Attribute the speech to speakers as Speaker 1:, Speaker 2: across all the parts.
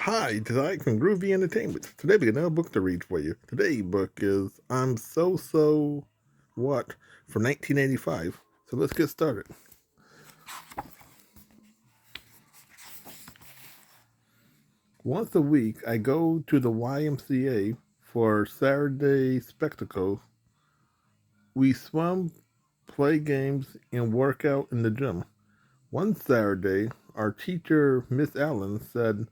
Speaker 1: Hi, tonight from Groovy Entertainment. Today we got another book to read for you. Today's book is I'm So What from 1985. So let's get started. Once a week, I go to the YMCA for Saturday spectacles. We swim, play games, and work out in the gym. One Saturday, our teacher, Miss Allen, said,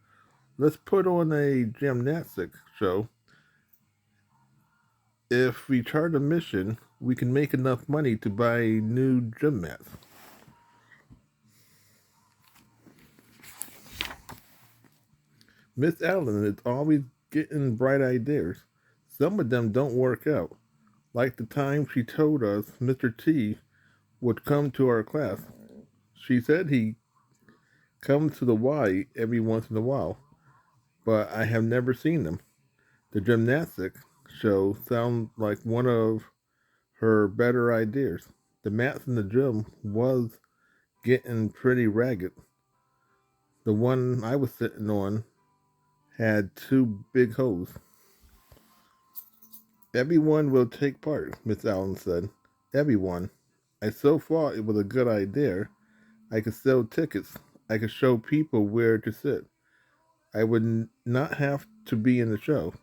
Speaker 1: "Let's put on a gymnastics show. If we chart a mission, we can make enough money to buy new gym mats." Miss Allen is always getting bright ideas. Some of them don't work out, like the time she told us Mr. T would come to our class. She said he comes to the Y every once in a while, but I have never seen him. The gymnastics show sounds like one of her better ideas. The mats in the gym was getting pretty ragged. The one I was sitting on had two big holes. "Everyone will take part," Miss Allen said. "Everyone." I so thought it was a good idea. I could sell tickets. I could show people where to sit. I would not have to be in the show.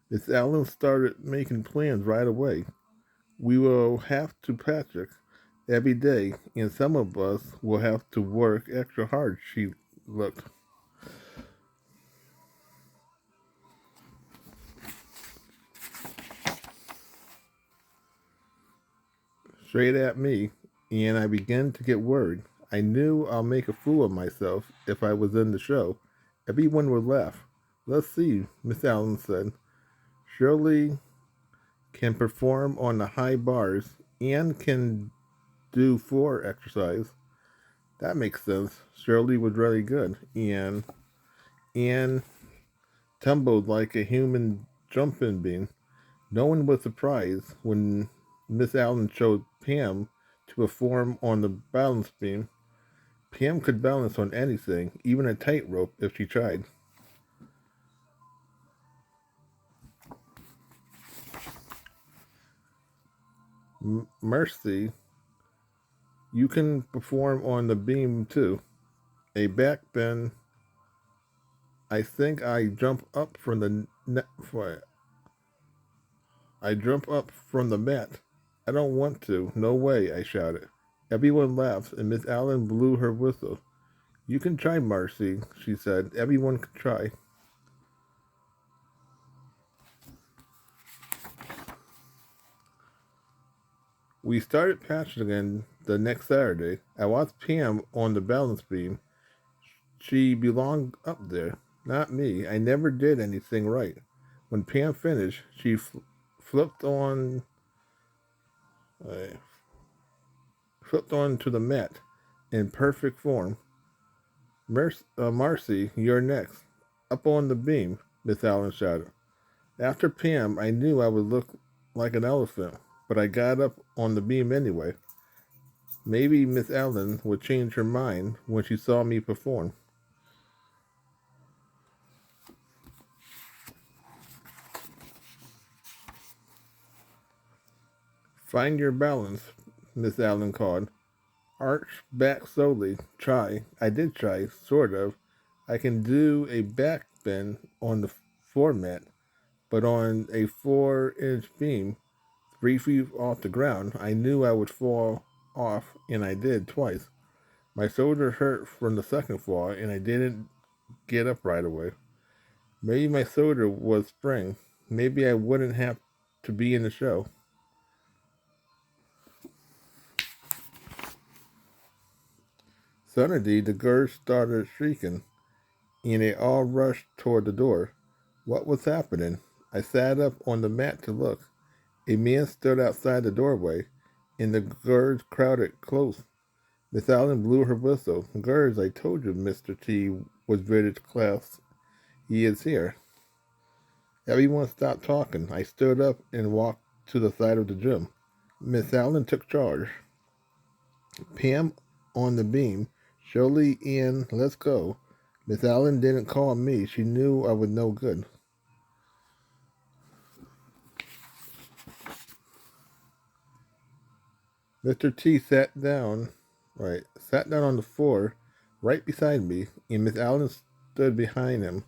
Speaker 1: Miss Allen started making plans right away. "We will have to practice every day, and some of us will have to work extra hard." She looked straight at me, and I began to get worried. I knew I'll make a fool of myself if I was in the show. Everyone would laugh. "Let's see," Miss Allen said. "Shirley can perform on the high bars and can do floor exercise." That makes sense. Shirley was really good, and tumbled like a human jumping bean. No one was surprised when Miss Allen showed Pam to perform on the balance beam. Pam could balance on anything, even a tightrope if she tried. "Mercy, you can perform on the beam too. A back bend. I think I jump up from the net for I jump up from the mat. I don't want to. No way," I shouted. Everyone laughed, and Miss Allen blew her whistle. "You can try, Marcy," she said. "Everyone can try." We started patching again the next Saturday. I watched Pam on the balance beam. She belonged up there, not me. I never did anything right. When Pam finished, she flipped on, uh, flipped onto the mat in perfect form. "Marcy, you're next. Up on the beam," Miss Allen shouted. After Pam, I knew I would look like an elephant, but I got up on the beam anyway. Maybe Miss Allen would change her mind when she saw me perform. "Find your balance," Miss Allen called. "Arch back slowly. Try." I did try, sort of. I can do a back bend on the floor mat, but on a 4-inch beam, 3 feet off the ground, I knew I would fall off, and I did twice. My shoulder hurt from the second fall, and I didn't get up right away. Maybe my shoulder was sprained. Maybe I wouldn't have to be in the show. Suddenly, the girls started shrieking, and they all rushed toward the door. What was happening? I sat up on the mat to look. A man stood outside the doorway, and the girls crowded close. Miss Allen blew her whistle. "Girls, I told you Mr. T was British class. He is here." Everyone stopped talking. I stood up and walked to the side of the gym. Miss Allen took charge. "Pam on the beam. Shirley in. Let's go." Miss Allen didn't call me. She knew I was no good. Mr. T sat down on the floor right beside me, and Miss Allen stood behind him.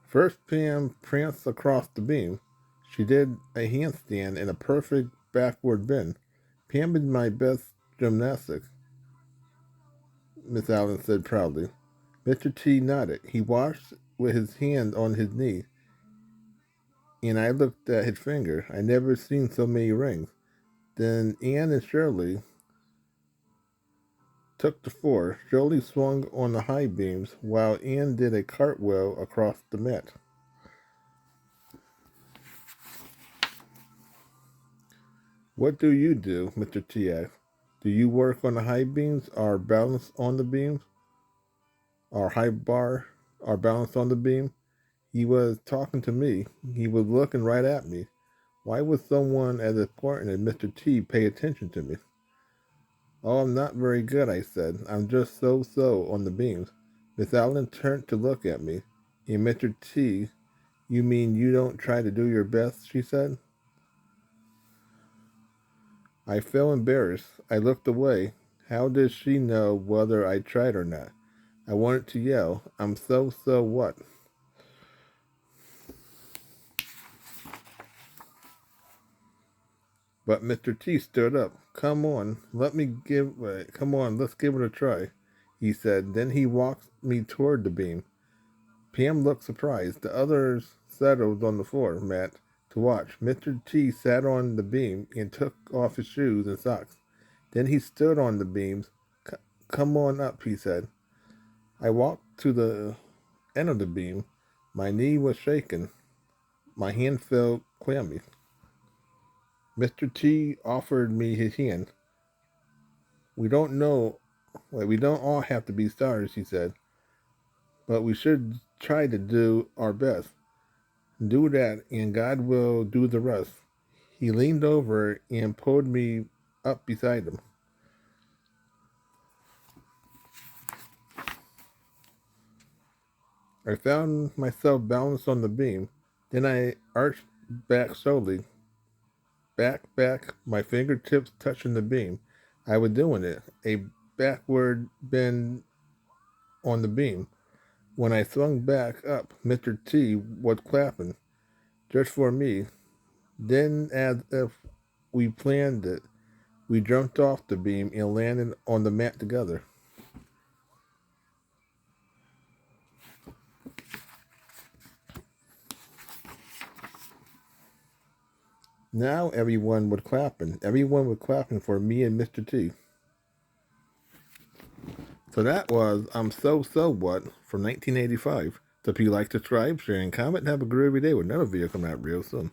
Speaker 1: First, Pam pranced across the beam. She did a handstand and a perfect backward bend. Pam is my best gymnastics, Miss Allen said proudly. Mr. T nodded. He watched with his hand on his knee, and I looked at his finger. I never seen so many rings. Then Anne and Shirley took the floor. Shirley swung on the high beams, while Anne did a cartwheel across the mat. What do you do? Mr. T asked. Do you work on the high beams or balance on the beams? Or high bar or balance on the beam? He was talking to me. He was looking right at me. Why would someone as important as Mr. T pay attention to me? Oh, I'm not very good, I said. I'm just so on the beams. Miss Allen turned to look at me. And Mr. T, you mean you don't try to do your best? She said. I felt embarrassed. I looked away. How did she know whether I tried or not? I wanted to yell, I'm so what? But Mr. T stood up. Come on, let's give it a try, he said. Then he walked me toward the beam. Pam looked surprised. The others settled on the floor mat to watch. Mr. T sat on the beam and took off his shoes and socks. Then he stood on the beams. Come on up, he said. I walked to the end of the beam. My knee was shaking. My hand felt clammy. Mr. T offered me his hand. We don't all have to be stars, he said, but we should try to do our best. Do that, and God will do the rest. He leaned over and pulled me up beside him. I found myself balanced on the beam. Then I arched back slowly. Back, my fingertips touching the beam. I was doing it. A backward bend on the beam. When I swung back up, Mr. T was clapping, just for me. Then, as if we planned it, we jumped off the beam and landed on the mat together. Now everyone was clapping. Everyone was clapping for me and Mr. T. So that was I'm So What from 1985. So if you like, subscribe, share, and comment, and have a groovy day with another video coming out real soon.